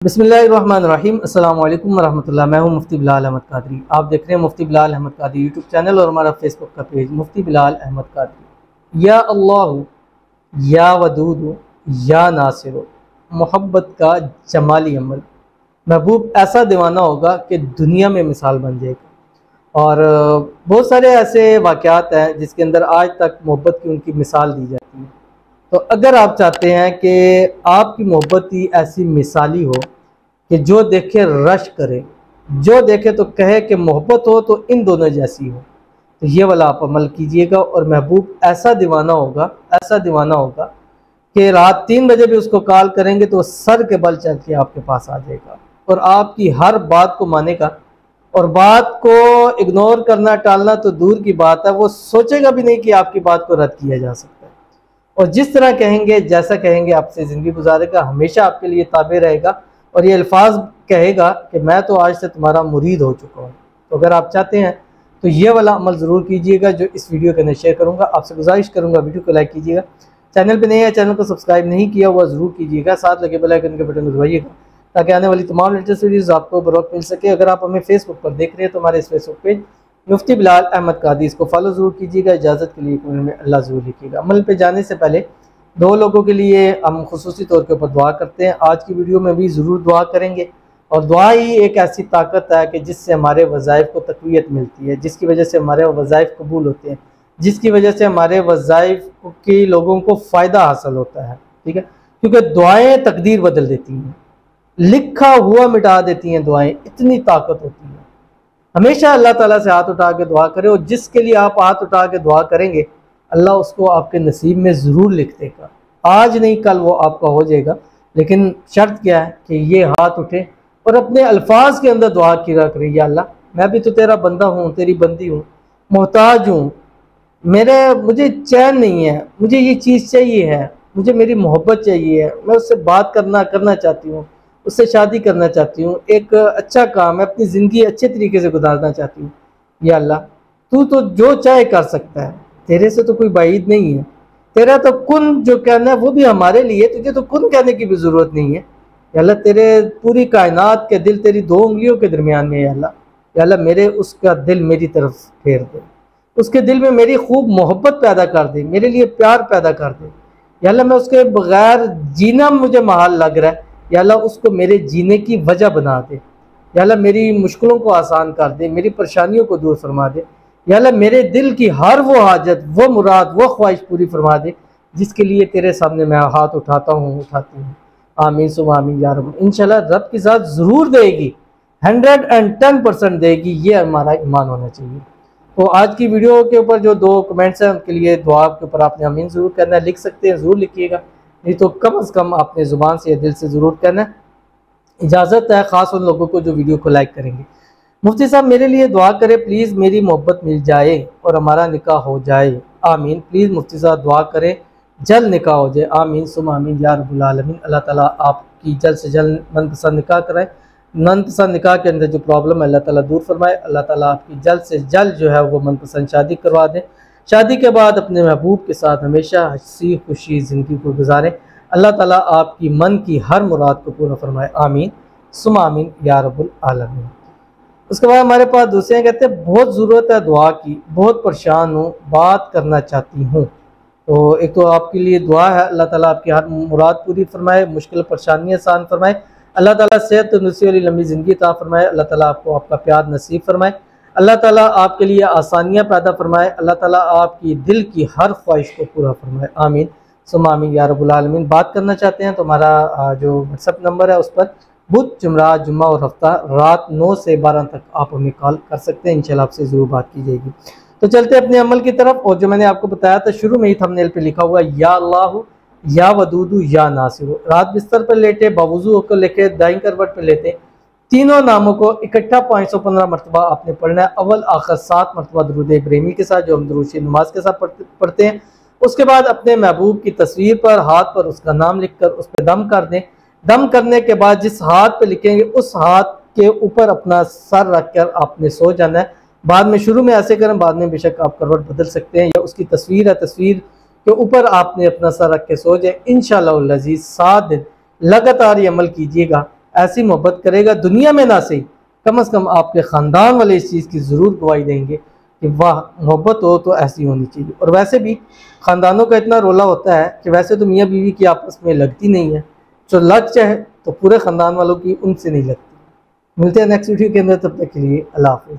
बिस्मिल्लाहिर्रहमानिर्रहीम। अस्सलाम वालेकुम वरहमतुल्लाह। मैं हूं मुफ्ती बिलाल अहमद कादरी। आप देख रहे हैं मुफ्ती बिलाल अहमद कादरी यूट्यूब चैनल और हमारा फेसबुक का पेज मुफ्ती बिलाल अहमद कादरी। या अल्लाह या वदूद या नासिर, मोहब्बत का जमाली अमल। महबूब ऐसा दीवाना होगा कि दुनिया में मिसाल बन जाएगा। और बहुत सारे ऐसे वाक़यात हैं जिसके अंदर आज तक मोहब्बत की उनकी मिसाल दी जाती है। तो अगर आप चाहते हैं कि आपकी मोहब्बत ही ऐसी मिसाली हो कि जो देखे रश करे, जो देखे तो कहे कि मोहब्बत हो तो इन दोनों जैसी हो, तो ये वाला आप अमल कीजिएगा। और महबूब ऐसा दीवाना होगा कि रात 3 बजे भी उसको कॉल करेंगे तो सर के बल चल के आपके पास आ जाएगा और आपकी हर बात को मानेगा। और बात को इग्नोर करना टालना तो दूर की बात है, वो सोचेगा भी नहीं कि आपकी बात को रद्द किया जा सकता है। और जिस तरह कहेंगे, जैसा कहेंगे, आपसे ज़िंदगी गुजारेगा, हमेशा आपके लिए ताबे रहेगा और ये अल्फाज कहेगा कि मैं तो आज से तुम्हारा मुरीद हो चुका हूँ। तो अगर आप चाहते हैं तो ये वाला अमल ज़रूर कीजिएगा जो इस वीडियो के अंदर शेयर करूँगा। आपसे गुजारिश करूँगा वीडियो को लाइक कीजिएगा, चैनल पे नए है चैनल को सब्सक्राइब नहीं किया हुआ ज़रूर कीजिएगा, साथ लगे बेल आइकन के बटन को दबाइएगा ताकि आने वाली तमाम लेटेस्ट वीडियोज़ आपको बर वक्त मिल सके। अगर आप हमें फेसबुक पर देख रहे हैं तो हमारे इस फेसबुक पेज मुफ्ती बिलाल अहमद कादरी, इसको फॉलो ज़रूर कीजिएगा। इजाज़त के लिए कमेंट में अल्लाह ज़रूर लिखिएगा। अमल पे जाने से पहले 2 लोगों के लिए हम खुसूसी तौर के ऊपर दुआ करते हैं। आज की वीडियो में भी ज़रूर दुआ करेंगे और दुआ ही एक ऐसी ताकत है कि जिससे हमारे वज़ाइफ को तक़वियत मिलती है, जिसकी वजह से हमारे वज़ाइफ कबूल होते हैं, जिसकी वजह से हमारे वज़ाइफ के लोगों को फ़ायदा हासिल होता है। ठीक है, क्योंकि दुआएँ तकदीर बदल देती हैं, लिखा हुआ मिटा देती हैं। दुआएँ इतनी ताकत होती है। हमेशा अल्लाह ताला से हाथ उठा के दुआ करें और जिसके लिए आप हाथ उठा के दुआ करेंगे अल्लाह उसको आपके नसीब में ज़रूर लिख देगा। आज नहीं कल वो आपका हो जाएगा, लेकिन शर्त क्या है कि ये हाथ उठे और अपने अल्फाज के अंदर दुआ की रहे, या अल्लाह मैं भी तो तेरा बंदा हूँ, तेरी बंदी हूँ, मोहताज हूँ, मुझे चैन नहीं है, मुझे ये चीज़ चाहिए है, मुझे मेरी मोहब्बत चाहिए है, मैं उससे बात करना चाहती हूँ, उससे शादी करना चाहती हूँ, एक अच्छा काम है, अपनी ज़िंदगी अच्छे तरीके से गुजारना चाहती हूँ। या अल्लाह तू तो जो चाहे कर सकता है, तेरे से तो कोई बाइद नहीं है, तेरा तो कुन जो कहना है वो भी हमारे लिए, तुझे तो कुन कहने की भी ज़रूरत नहीं है। या अल्लाह तेरे पूरी कायनात के दिल तेरी 2 उंगलियों के दरमियान में। या अल्लाह मेरे उसका दिल मेरी तरफ फेर दे, उसके दिल में मेरी खूब मोहब्बत पैदा कर दे, मेरे लिए प्यार पैदा कर दे। या अल्लाह मैं उसके बगैर जीना मुझे महाल लग रहा है, या अल्लाह उसको मेरे जीने की वजह बना दे। या अल्लाह मेरी मुश्किलों को आसान कर दे, मेरी परेशानियों को दूर फरमा दे। या अल्लाह मेरे दिल की हर वो हाजत, वो मुराद, वो ख्वाहिश पूरी फरमा दे जिसके लिए तेरे सामने मैं हाथ उठाता हूँ, उठाती हूँ। आमीन सुम आमीन या रब। इंशाल्लाह रब की ज़ात ज़रूर देगी, 110% देगी, ये हमारा ईमान होना चाहिए। तो आज की वीडियो के ऊपर जो 2 कमेंट्स हैं उनके लिए दुआ के ऊपर आपने आमीन ज़रूर करना है, लिख सकते हैं, ज़रूर लिखिएगा, नहीं तो कम अज़ कम आपने ज़ुबान से या दिल से ज़रूर कहना है। इजाज़त है ख़ास उन लोगों को जो वीडियो को लाइक करेंगे। मुफ्ती साहब मेरे लिए दुआ करें प्लीज़, मेरी मोहब्बत मिल जाए और हमारा निकाह हो जाए। आमीन। प्लीज़ मुफ्ती साहब दुआ करें जल्द निकाह हो जाए। आमीन सुम आमीन या रब्बुल आलमीन। अल्लाह ताला आपकी जल्द से जल्द मनपसंद निकाह कराए। मनपसंद निकाह के अंदर जो प्रॉब्लम है अल्लाह ताला दूर फरमाए। अल्लाह ताला आपकी जल्द से जल्द जो है वो मनपसंद शादी करवा दें। शादी के बाद अपने महबूब के साथ हमेशा हंसी खुशी ज़िंदगी को गुजारें। अल्लाह ताला आपकी मन की हर मुराद को पूरा फरमाए। आमीन सुम आमीन या रब्बुल आलमीन। उसके बाद हमारे पास दूसरे कहते हैं बहुत ज़रूरत है दुआ की, बहुत परेशान हूँ, बात करना चाहती हूँ। तो एक तो आपके लिए दुआ है, अल्लाह ताला आपकी हर मुराद पूरी फरमाए, मुश्किल परेशानी आसान फरमाए। अल्लाह ताला सेहत तंदुरुस्ती वाली लंबी ज़िंदगी अता फरमाए। अल्लाह ताला आपको आपका प्यार नसीब फरमाए। अल्लाह ताला आपके लिए आसानियाँ पैदा फरमाए। अल्लाह ताला आपकी दिल की हर ख्वाहिश को पूरा फरमाए। आमीन सुम आमीन या रब्बुल आलमीन। बात करना चाहते हैं तो हमारा जो व्हाट्सएप नंबर है उस पर बुध, जुमरा, जुम्मा और हफ्ता रात 9 से 12 तक आप हमें कॉल कर सकते हैं। इंशाल्लाह आपसे ज़रूर बात की जाएगी। तो चलते अपने अमल की तरफ। और जो मैंने आपको बताया था शुरू में ही थंबनेल पे लिखा हुआ या अल्लाह या वदूदु या नासिर। रात बिस्तर पर लेटे बावुज़ू होकर लेके दाईं करवट पर लेटे तीनों नामों को इकट्ठा 515 मरतबा आपने पढ़ना है। अव्वल आखिर 7 मरतबा दुरूद इब्राहिमी के साथ जो हम दुरूद नमाज के साथ पढ़ते हैं। उसके बाद अपने महबूब की तस्वीर पर हाथ पर उसका नाम लिखकर उस पर दम कर दें। दम करने के बाद जिस हाथ पे लिखेंगे उस हाथ के ऊपर अपना सर रखकर आपने सो जाना है। बाद में शुरू में ऐसे करें, बाद में बेशक आप करवट बदल सकते हैं, या उसकी तस्वीर है, तस्वीर के ऊपर आपने अपना सर रख के सो जाए। इंशाअल्लाह अज़ीज़ 7 दिन लगातार ये अमल कीजिएगा। ऐसी मोहब्बत करेगा दुनिया में ना सही, कम से कम आपके ख़ानदान वाले इस चीज़ की ज़रूर गवाही देंगे कि वाह मोहब्बत हो तो ऐसी होनी चाहिए। और वैसे भी ख़ानदानों का इतना रोला होता है कि वैसे तो मियाँ बीवी की आपस में लगती नहीं है, जो लग चाहे तो पूरे ख़ानदान वालों की उनसे नहीं लगती। मिलते हैं नेक्स्ट वीडियो के अंदर, तब तक के लिए अल्लाह हाफ़िज़।